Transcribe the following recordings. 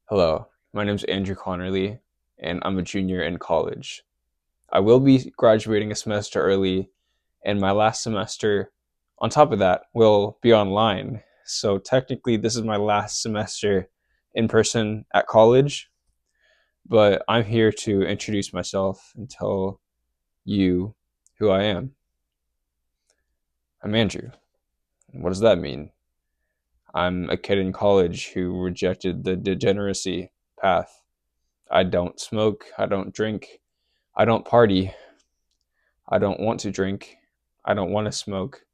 Hello, my name is Andrew Connerly, and I'm a junior in college. I will be graduating a semester early, and my last semester, on top of that, will be online. So technically, this is my last semester in person at college, but I'm here to introduce myself and tell you who I am. I'm Andrew. What does that mean? I'm a kid in college who rejected the degeneracy path. I don't smoke, I don't drink, I don't party. I don't want to drink. I don't want to smoke.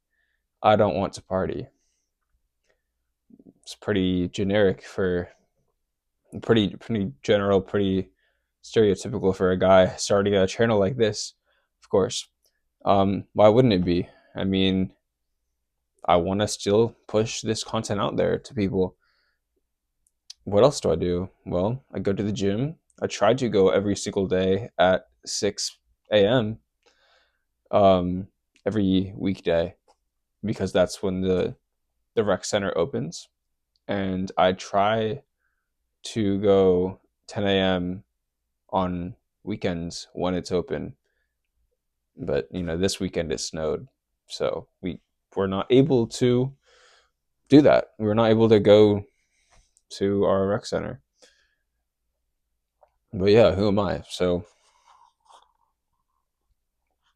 I don't want to party. It's pretty generic for pretty general, pretty stereotypical for a guy starting a channel like this, of course. Why wouldn't it be? I mean, I want to still push this content out there to people. What else do I do? Well, I go to the gym. I try to go every single day at 6 a.m. Um, every weekday because that's when the rec center opens, and I try to go 10 a.m. on weekends when it's open. But this weekend it snowed, so we were not able to do that. We were not able to go to our rec center. But yeah, who am I? So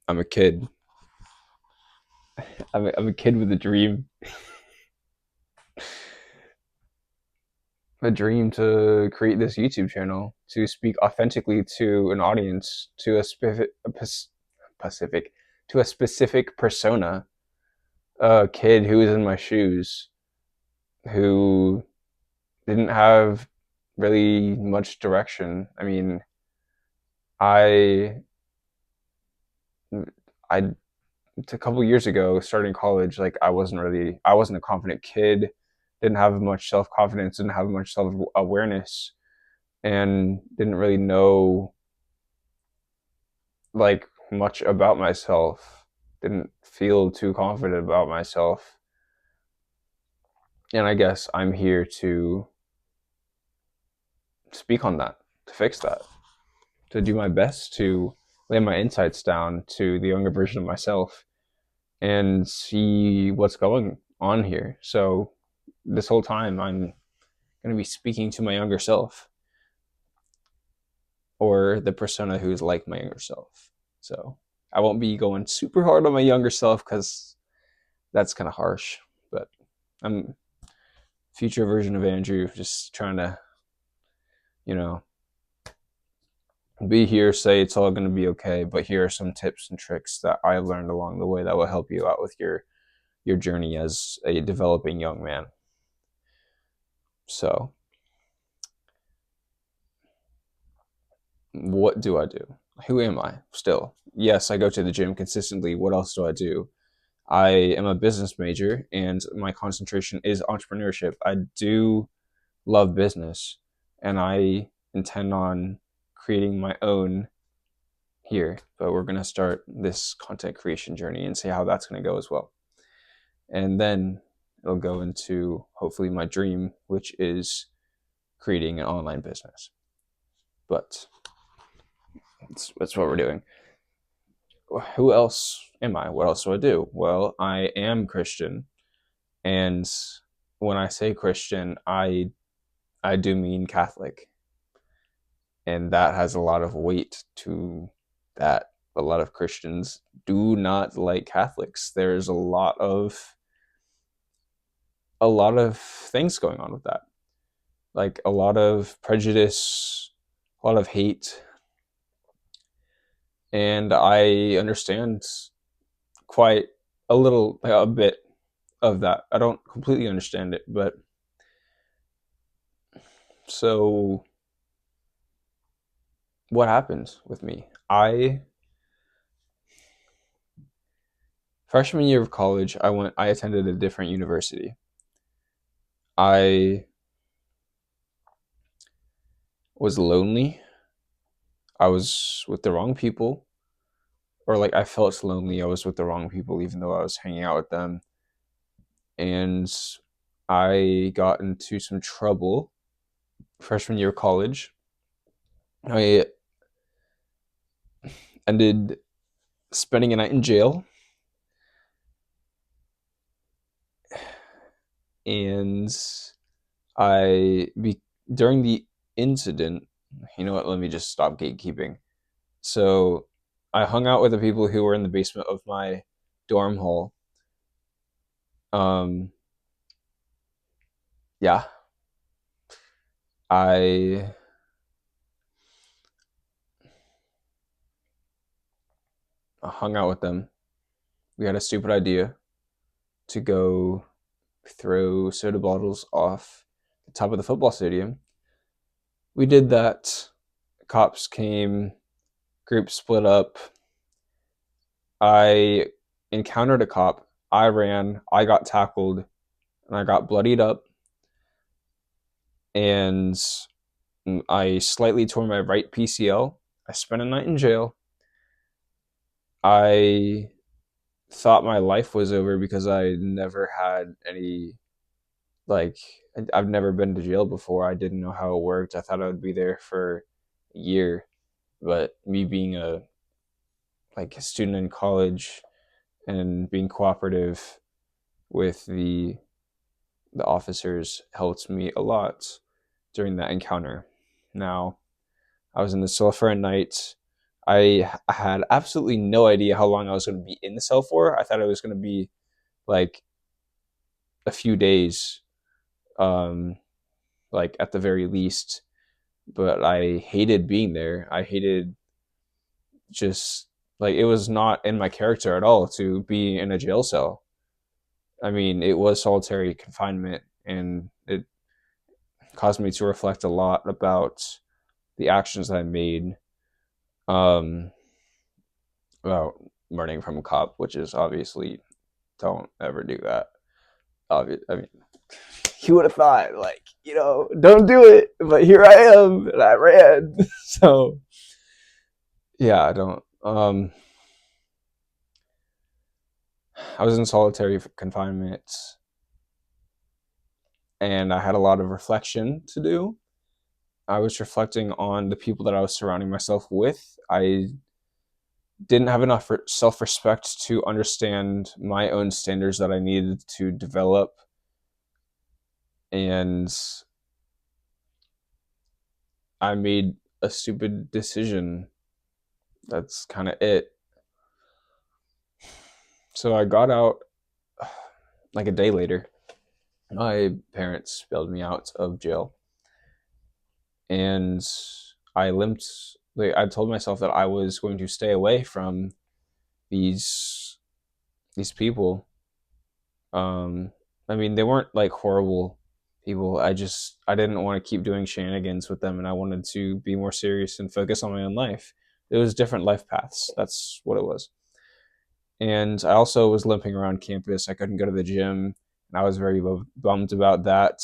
I'm a kid. I'm a kid with a dream. A dream to create this YouTube channel to speak authentically to an audience, to Pacific, to a specific persona, a kid who was in my shoes, who didn't have really much direction. I mean, I, I, a couple years ago, starting college, like I wasn't a confident kid, didn't have much self confidence, didn't have much self awareness, and didn't really know like much about myself, didn't feel too confident about myself. And I guess I'm here to speak on that, to fix that, to do my best to lay my insights down to the younger version of myself and see what's going on here. So this whole time I'm going to be speaking to my younger self, or the persona who's like my younger self. So I won't be going super hard on my younger self because that's kind of harsh, but I'm future version of Andrew, just trying to, you know, be here, say it's all going to be okay, but here are some tips and tricks that I've learned along the way that will help you out with your journey as a developing young man. So, what do I do? Who am I still? Yes, I go to the gym consistently. What else do I do? I am a business major and my concentration is entrepreneurship. I do love business and I intend on creating my own here, but we're going to start this content creation journey and see how that's going to go as well. And then it'll go into hopefully my dream, which is creating an online business. But that's what we're doing. Who else am I? What else do I do? Well, I am Christian, and when I say Christian, I do mean Catholic, and that has a lot of weight to that. A lot of Christians do not like Catholics. There's a lot of things going on with that, like a lot of prejudice, a lot of hate, and I understand quite a bit of that. I don't completely understand it, but so what happens with me? I Freshman year of college, I attended a different university. I was lonely. I was with the wrong people, or like I felt lonely. I was with the wrong people even though I was hanging out with them. And I got into some trouble freshman year of college, I ended spending a night in jail, and I be during the incident. You know what? Let me just stop gatekeeping. So I hung out with the people who were in the basement of my dorm hall. Um, yeah, I hung out with them. We had a stupid idea to go throw soda bottles off the top of the football stadium. We did that. Cops came, group split up. I encountered a cop. I ran, I got tackled, and I got bloodied up. And I slightly tore my right PCL. I spent a night in jail. I thought my life was over because I never had any, like, I've never been to jail before. I didn't know how it worked. I thought I would be there for a year. But me being a student in college and being cooperative with the officers helped me a lot during that encounter. Now, I was in the cell for a night. I had absolutely no idea how long I was going to be in the cell for. I thought it was going to be like a few days, um, like at the very least. But I hated being there. I hated just like it was not in my character at all to be in a jail cell. I mean, it was solitary confinement, and it caused me to reflect a lot about the actions that I made, um, about running from a cop, which is obviously don't ever do that. I mean, you would have thought like don't do it, but here I am, and I ran. So yeah, I don't. I was in solitary confinement, and I had a lot of reflection to do. I was reflecting on the people that I was surrounding myself with. I didn't have enough self respect to understand my own standards that I needed to develop. And I made a stupid decision. That's kind of it. So I got out like a day later. My parents bailed me out of jail. And I limped. Like, I told myself that I was going to stay away from these these people. Um, I mean, they weren't like horrible people. I didn't want to keep doing shenanigans with them, and I wanted to be more serious and focus on my own life. It was different life paths. That's what it was. And I also was limping around campus. I couldn't go to the gym, and I was very bummed about that.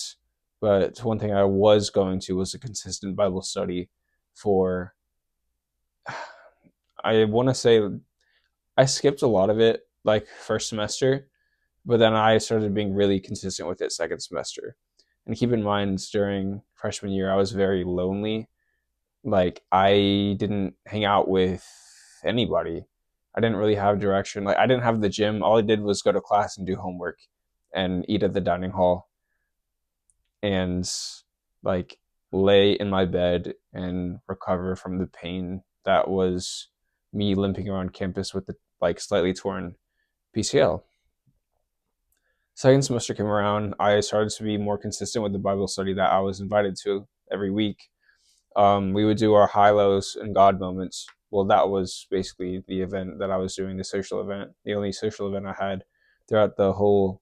But one thing I was going to was a consistent Bible study for, I want to say, I skipped a lot of it like first semester, but then I started being really consistent with it second semester. And keep in mind, during freshman year, I was very lonely. Like, I didn't hang out with anybody. I didn't really have direction. Like, I didn't have the gym. All I did was go to class and do homework and eat at the dining hall and like lay in my bed and recover from the pain that was me limping around campus with the like slightly torn PCL. Second semester came around, I started to be more consistent with the Bible study that I was invited to every week. We would do our high lows and God moments. Well, that was basically the event that I was doing, the social event, the only social event I had throughout the whole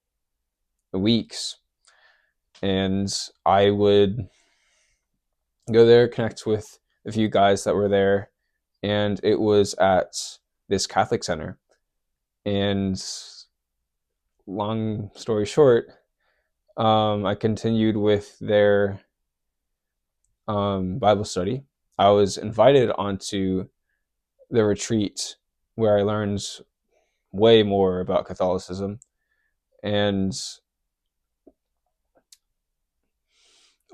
weeks. And I would go there, connect with a few guys that were there, and it was at this Catholic center. And long story short, I continued with their Bible study. I was invited onto the retreat where I learned way more about Catholicism. And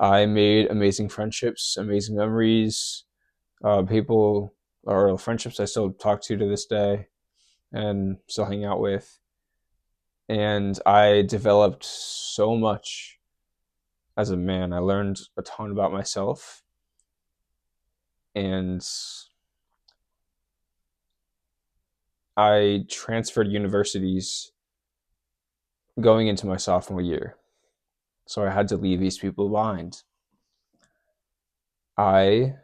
I made amazing friendships, amazing memories, people or friendships I still talk to this day and still hang out with. And I developed so much as a man. I learned a ton about myself, and I transferred universities going into my sophomore year. So I had to leave these people behind. I,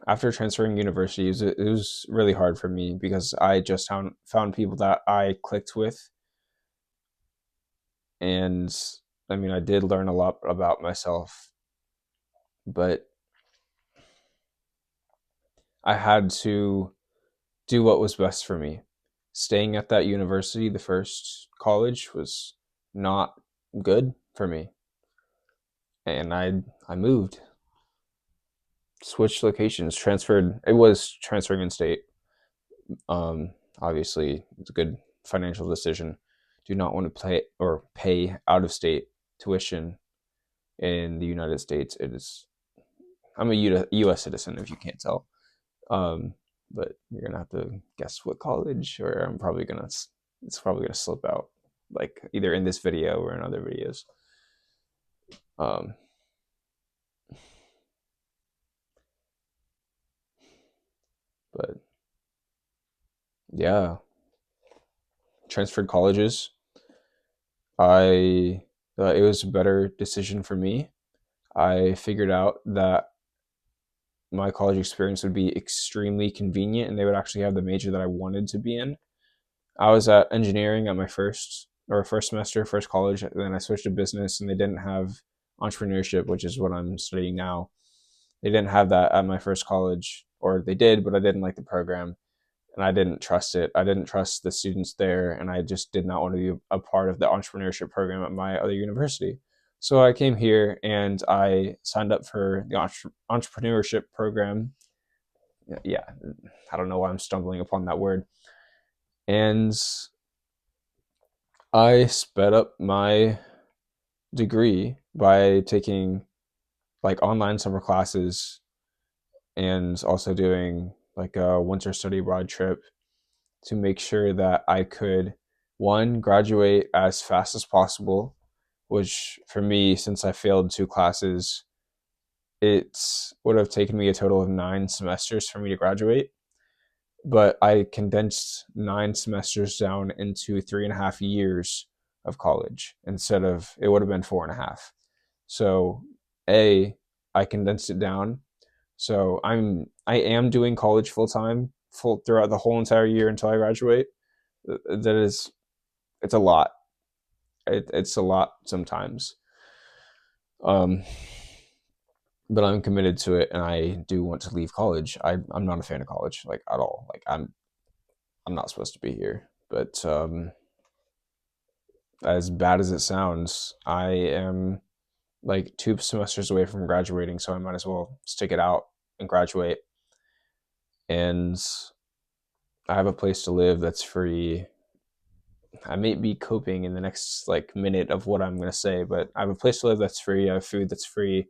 after transferring universities, it was really hard for me because I just found people that I clicked with. And I mean, I did learn a lot about myself, but I had to do what was best for me. Staying at that university, the first college, was not good for me. And I moved, switched locations, transferred. It was transferring in state. Obviously, it's a good financial decision. Do not want to pay out of state tuition in the United States. It is. I'm a U.S. citizen, if you can't tell. Um, but you're gonna have to guess what college, or it's probably gonna slip out, like either in this video or in other videos. Um, but yeah, transferred colleges. I It was a better decision for me. I figured out that my college experience would be extremely convenient, and they would actually have the major that I wanted to be in. I was at engineering at my first semester, first college, and then I switched to business, and they didn't have entrepreneurship, which is what I'm studying now. They didn't have that at my first college, or they did, but I didn't like the program, and I didn't trust it. I didn't trust the students there, and I just did not want to be a part of the entrepreneurship program at my other university. So I came here and I signed up for the entrepreneurship program. Yeah, I don't know why I'm stumbling upon that word. And I sped up my degree by taking like online summer classes and also doing like a winter study abroad trip to make sure that I could, one, graduate as fast as possible, which for me, since I failed two classes, it would have taken me a total of 9 semesters for me to graduate. But I condensed 9 semesters down into 3.5 years of college instead of, it would have been 4.5. So, I condensed it down. So I am doing college full time, full throughout the whole entire year until I graduate. That is, it's a lot. It's a lot sometimes. Um, but I'm committed to it, and I do want to leave college. I'm not a fan of college, like at all. Like I'm not supposed to be here. But as bad as it sounds, I am like 2 semesters away from graduating, so I might as well stick it out and graduate. And I have a place to live that's free. I may be coping in the next like minute of what I'm gonna say, but I have a place to live that's free. I have food that's free.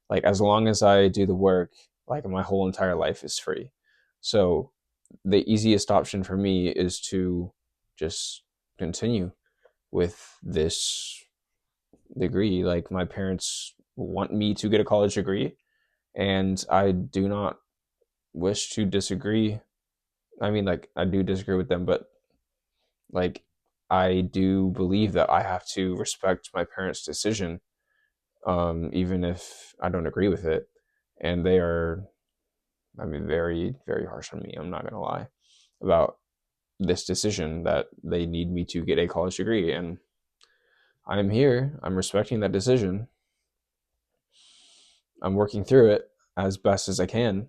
Like as long as I do the work, like my whole entire life is free. So the easiest option for me is to just continue with this degree. Like my parents want me to get a college degree, and I do not wish to disagree. I mean, like I do disagree with them, but like I do believe that I have to respect my parents' decision, even if I don't agree with it. And they are, I mean, very, very harsh on me. I'm not gonna lie about this decision that they need me to get a college degree, and I'm here. I'm respecting that decision. I'm working through it as best as I can.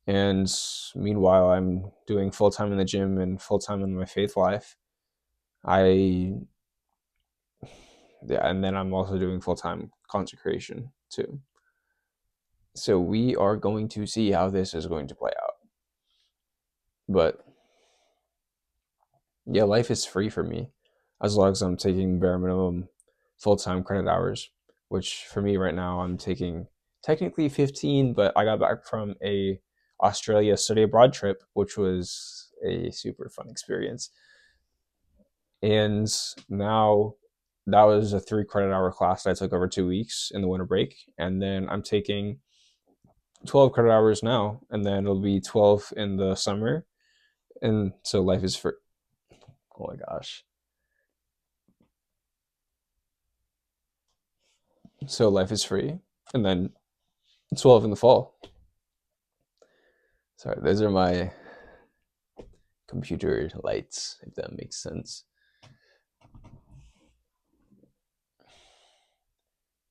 And meanwhile, I'm doing full time in the gym and full time in my faith life. I Yeah, and then I'm also doing full time consecration too. So we are going to see how this is going to play out. But yeah, life is free for me. as long as I'm taking bare minimum full-time credit hours, which for me right now I'm taking technically 15, but I got back from a Australia study abroad trip, which was a super fun experience. And now that was a 3 credit hour class that I took over 2 weeks in the winter break. And then I'm taking 12 credit hours now, and then it'll be 12 in the summer. And so life is for, oh my gosh. So life is free. And then 12 in the fall. Sorry, those are my computer lights, if that makes sense.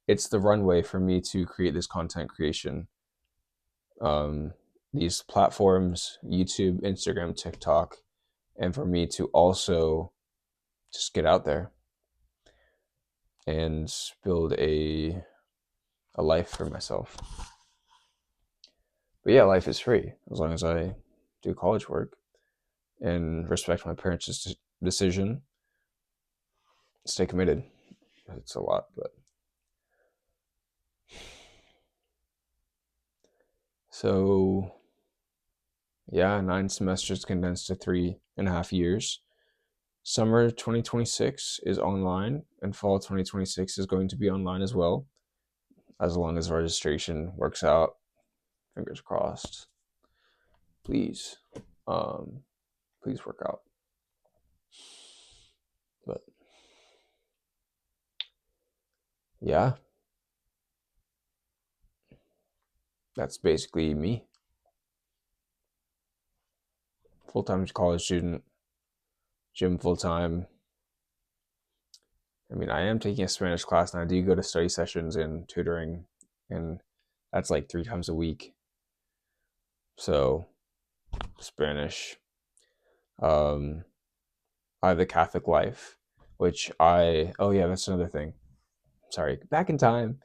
It's the runway for me to create this content creation. These platforms, YouTube, Instagram, TikTok, and for me to also just get out there and build a life for myself. But yeah, life is free as long as I do college work and respect my parents' decision. Stay committed. It's a lot, but so yeah, 9 semesters condensed to 3.5 years. Summer 2026 is online, and fall 2026 is going to be online as well, as long as registration works out. Fingers crossed. Please, please work out. But yeah, that's basically me. Full-time college student, gym full-time. I mean, I am taking a Spanish class, and I do go to study sessions and tutoring, and that's like 3 times a week. So Spanish. I have the Catholic life, which oh yeah, that's another thing. Sorry, back in time.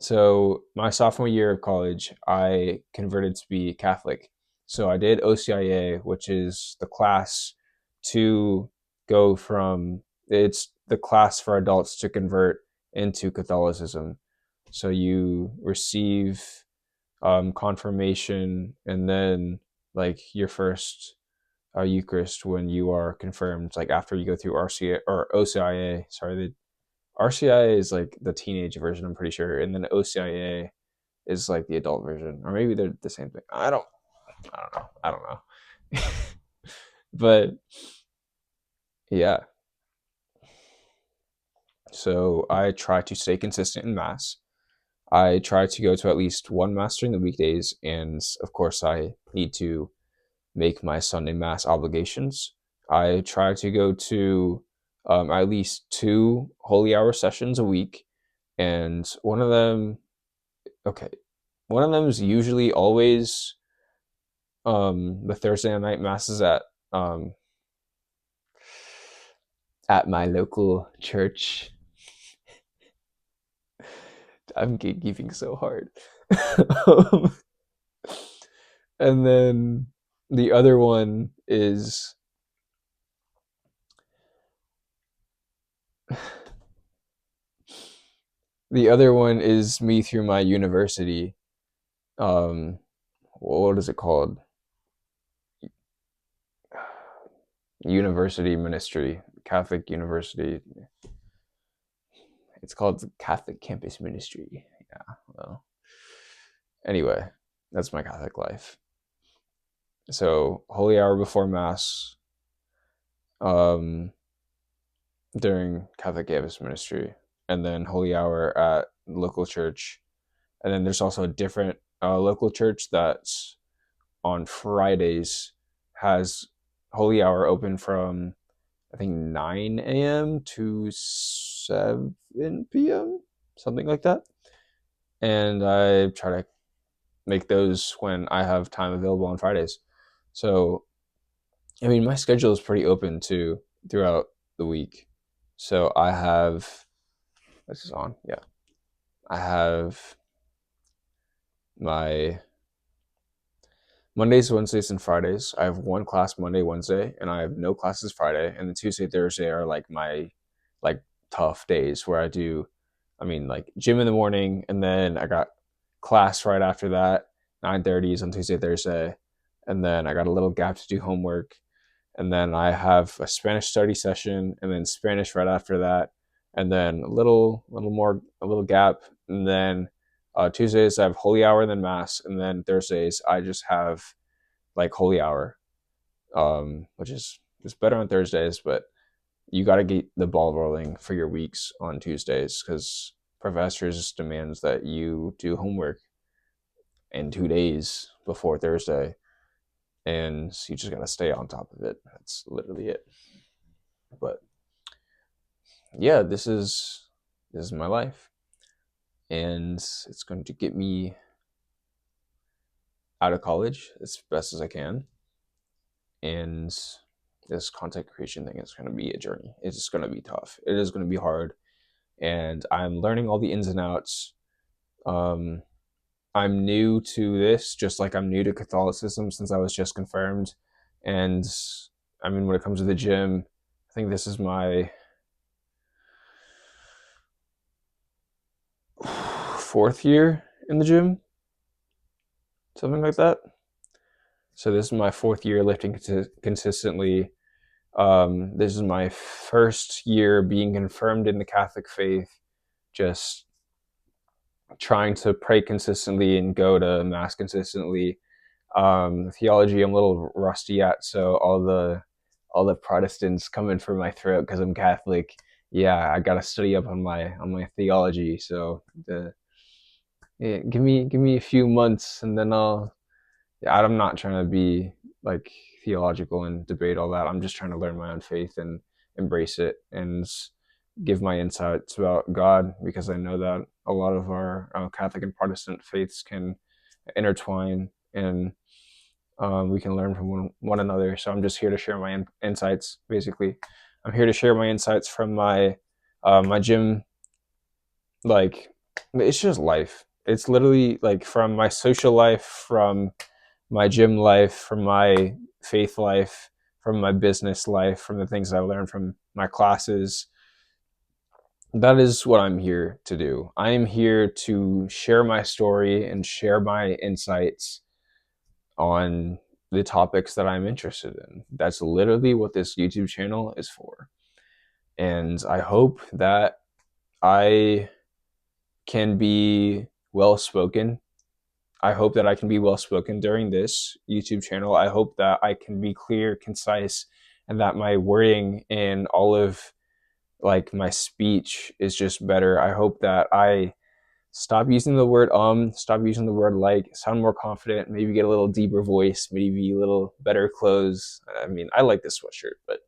So my sophomore year of college, I converted to be Catholic. So I did OCIA, which is the class to go from, it's the class for adults to convert into Catholicism. So you receive confirmation, and then like your first Eucharist when you are confirmed, like after you go through RCA or OCIA. Sorry, the RCIA is like the teenage version, I'm pretty sure, and then OCIA is like the adult version, or maybe they're the same thing. I don't know. But yeah, so I try to stay consistent in mass. I try to go to at least one mass during the weekdays, and of course, I need to make my Sunday mass obligations. I try to go to at least 2 holy hour sessions a week, and okay, one of them is usually always the Thursday night masses um, at my local church. I'm gatekeeping so hard. um, and then the other one is me through my university. What is it called? University ministry, Catholic university. It's called Catholic Campus Ministry. Yeah, well, anyway, that's my Catholic life. So holy hour before mass, um, during Catholic Campus Ministry, and then holy hour at local church, and then there's also a different local church that's on Fridays has holy hour open from I think 9 a.m. to 7 p.m., something like that. And I try to make those when I have time available on Fridays. So, I mean, my schedule is pretty open too throughout the week. So I have, this is on, yeah. I have my Mondays, Wednesdays, and Fridays. I have one class Monday, Wednesday, and I have no classes Friday. And then Tuesday, Thursday are like my like tough days where I do, I mean, like gym in the morning, and then I got class right after that, 9:30 is on Tuesday, Thursday, and then I got a little gap to do homework, and then I have a Spanish study session, and then Spanish right after that, and then a little gap, and then Tuesdays I have holy hour and then mass, and then Thursdays I just have like holy hour, which is just better on Thursdays, but you got to get the ball rolling for your weeks on Tuesdays because professors demands that you do homework in 2 days before Thursday, and you just gotta stay on top of it. That's literally it. But yeah, this is my life, and it's going to get me out of college as best as I can. And this content creation thing is going to be a journey. It's just going to be tough. It is going to be hard, and I'm learning all the ins and outs. Um, I'm new to this, just like I'm new to Catholicism since I was just confirmed. And I mean, when it comes to the gym, I think this is my fourth year in the gym, something like that. So this is my fourth year lifting consistently. This is my first year being confirmed in the Catholic faith, just trying to pray consistently and go to mass consistently. Theology I'm a little rusty at, so all the Protestants coming for my throat because I'm Catholic. Yeah, I gotta study up on my theology. So yeah, give me a few months and then I'll. Yeah, I'm not trying to be like theological and debate all that. I'm just trying to learn my own faith and embrace it and give my insights about God because I know that a lot of our Catholic and Protestant faiths can intertwine and we can learn from one another. So I'm just here to share my insights. Basically, I'm here to share my insights from my gym. Like, it's just life. It's literally like from my social life, from my gym life, from my faith life, from my business life, from the things I learned from my classes. That is what I'm here to do. I am here to share my story and share my insights on the topics that I'm interested in. That's literally what this YouTube channel is for. And I hope that I can be well spoken. I hope that I can be well spoken during this YouTube channel. I hope that I can be clear, concise, and that my wording and all of like my speech is just better. I hope that I stop using the word stop using the word like, sound more confident, maybe get a little deeper voice, maybe a little better clothes. I mean, I like this sweatshirt, but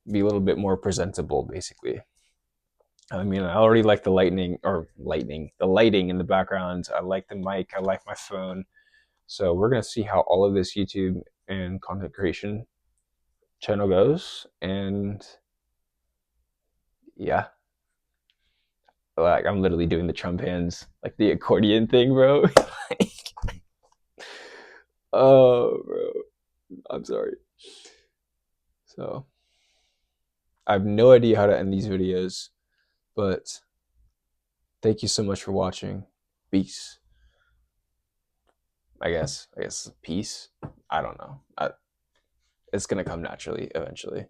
be a little bit more presentable, basically. I mean, I already like the the lighting in the background. I like the mic. I like my phone. So we're gonna see how all of this YouTube and content creation channel goes, and yeah, like I'm literally doing the Trump hands, like the accordion thing, bro. Oh, bro, I'm sorry. So I have no idea how to end these videos, but thank you so much for watching. Peace. I guess peace. I don't know. It's gonna come naturally eventually.